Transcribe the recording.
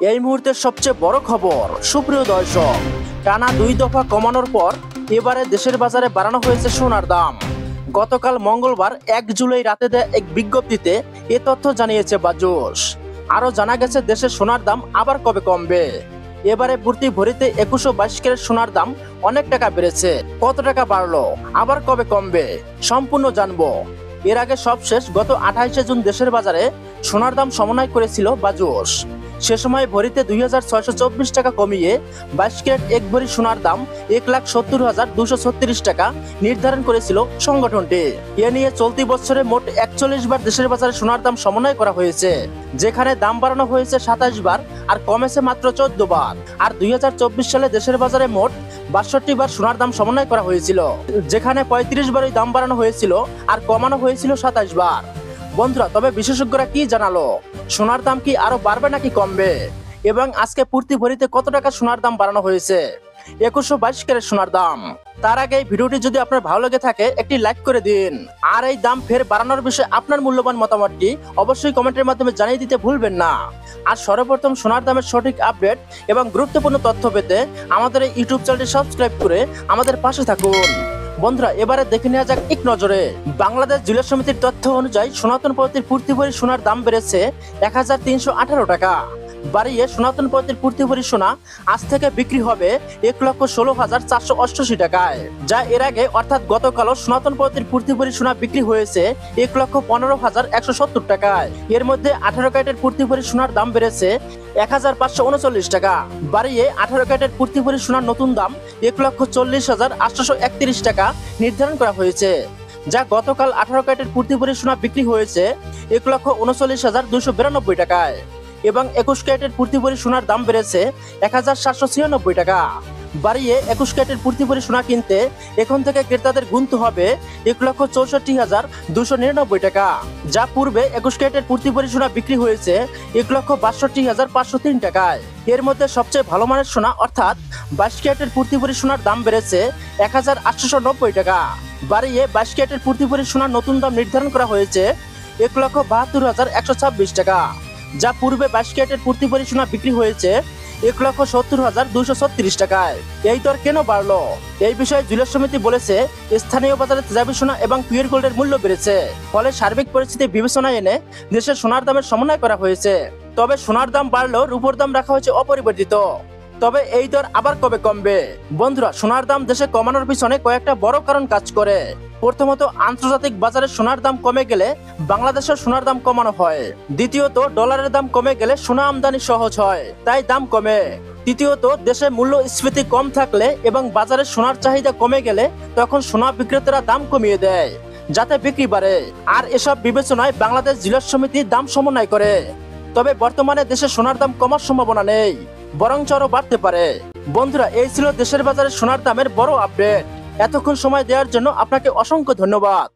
এই মুহূর্তের সবচেয়ে বড় খবর, সুপ্রিয় দর্শক, টানা 2 দফা কমানোর পর এবারে দেশের বাজারে বাড়ানো হয়েছে সোনার দাম। গতকাল মঙ্গলবার 1 জুলাই রাতে দেয়া এক বিজ্ঞপ্তিতে এ তথ্য জানিয়েছে বাজুস। আরও জানা গেছে দেশের সোনার দাম আবার কবে কমবে। এবারে প্রতি ভরিতে 2122 ক্যারেট সোনার দাম অনেক টাকা বেড়েছে। কত টাকা বাড়লো, আবার কবে কমবে, সম্পূর্ণ জানবো। এর আগে সবশেষ গত 28শে জুন দেশের বাজারে সোনার দাম সমন্বয় করেছিল বাজুস। সে সময় ভরিতে 2624 টাকা কমিয়ে 22 ক্যারেট 1 ভরি সোনার দাম 1,70,236 টাকা নির্ধারণ করেছিল সংগঠনটি। এ নিয়ে চলতি বছরে মোট 41 বার দেশের বাজারে সোনার দাম সমন্বয় করা হয়েছে, যেখানে দাম বাড়ানো হয়েছে 27 বার আর কমেছে মাত্র 14 বার। আর 2024 সালে দেশের বাজারে মোট 62 বার সোনার দাম সমন্বয় করা হয়েছিল, যেখানে 35 বারই দাম বাড়ানো হয়েছিল আর কমানো হয়েছিল 27 বার। বন্ধুরা, তবে বিশেষজ্ঞরা কি জানালো, সোনার দাম কি আরো বাড়বে নাকি কমবে, এবং আজকে প্রতি ভরিতে কত টাকা সোনার দাম বাড়ানো হয়েছে 2122 ক্যারেট সোনার দাম। তার আগে এই ভিডিওটি যদি আপনার ভালো লেগে থাকে একটি লাইক করে দিন, আর এই দাম ফের বাড়ানোর বিষয়ে আপনার মূল্যবান মতামতটি অবশ্যই কমেন্টের মাধ্যমে জানিয়ে দিতে ভুলবেন না। আর সর্বপ্রথম সোনার দামের সঠিক আপডেট এবং গুরুত্বপূর্ণ তথ্য পেতে আমাদের এই ইউটিউব চ্যানেলটি সাবস্ক্রাইব করে আমাদের পাশে থাকুন। বন্ধুরা, এবারে দেখে নেওয়া যাক এক নজরে। বাংলাদেশ জুয়েলার্স সমিতির তথ্য অনুযায়ী সনাতন পদ্ধতির প্রতি ভরি সোনার দাম বেড়েছে 1318 টাকা, বাড়িয়ে সনাতন পদ্ধতির প্রতি ভরি সোনা আজ থেকে বিক্রি হবে 1,16,488 টাকায়, যা এর আগে অর্থাৎ গতকালও সনাতন পদ্ধতির প্রতি ভরি সোনা বিক্রি হয়েছে 1,15,170 টাকায়। এর মধ্যে 18 ক্যারেটের প্রতি ভরি সোনার দাম বেড়েছে 1,539 টাকা, বাড়িয়ে 18 ক্যারেটের প্রতি ভরি সোনার নতুন দাম 1,40,831 টাকা নির্ধারণ করা হয়েছে, যা গতকাল 18 ক্যারেটের প্রতি ভরি সোনা বিক্রি হয়েছে 1,39,292 টাকায়। এবং 21 ক্যারেটের প্রতি ভরি সোনার দাম বেড়েছে 1,796 টাকা, বাড়িয়ে 21 ক্যারেটের প্রতি ভরি সোনা কিনতে এখন থেকে ক্রেতাদের গুনতে হবে 1,64,299 টাকা, যা পূর্বে 21 ক্যারেটের প্রতি ভরি সোনা বিক্রি হয়েছে 1,62,503 টাকায়। এর মধ্যে সবচেয়ে ভালো মানের সোনা অর্থাৎ 22 ক্যারেটের প্রতি ভরি সোনার দাম বেড়েছে 1,890 টাকা, বাড়িয়ে 22 ক্যারেটের প্রতি ভরি সোনার নতুন দাম নির্ধারণ করা হয়েছে 1,72,126 টাকা, যা পূর্বে 22 ক্যারেটের প্রতি ভরি সোনা বিক্রি হয়েছে 1,70,236 টাকায়। এই দর কেন বাড়লো, এই বিষয়ে জুয়েলার্স সমিতি বলেছে, স্থানীয় বাজারে তেজাবি সোনা এবং পিওর গোল্ডের মূল্য বেড়েছে, ফলে সার্বিক পরিস্থিতি বিবেচনায় এনে দেশের সোনার দামের সমন্বয় করা হয়েছে। তবে সোনার দাম বাড়লেও রূপোর দাম রাখা হয়েছে অপরিবর্তিত। তবে এই দর আবার কবে কমবে? বন্ধুরা, সোনার দাম দেশে কমানোর পিছনে কয়েকটা বড় কারণ কাজ করে। প্রথমত, আন্তর্জাতিক বাজারে সোনার দাম কমে গেলে বাংলাদেশের সোনার দাম কমানো হয়। দ্বিতীয়ত, ডলারের দাম কমে গেলে সোনা আমদানি সহজ হয়, তাই দাম কমে। তৃতীয়ত, দেশে মূল্যস্ফীতি কম থাকলে এবং বাজারে সোনার চাহিদা কমে গেলে তখন সোনা বিক্রেতারা দাম কমিয়ে দেয়, যাতে বিক্রি বাড়ে। আর এসব বিবেচনায় বাংলাদেশ জুয়েলার্স সমিতি দাম সমন্বয় করে। তবে বর্তমানে দেশে সোনার দাম কমার সম্ভাবনা নেই, বরঞ্চ আরো বাড়তে পারে। বন্ধুরা, এই ছিল দেশের বাজারে সোনার দামের বড় আপডেট। এতক্ষণ সময় দেওয়ার জন্য আপনাকে অসংখ্য ধন্যবাদ।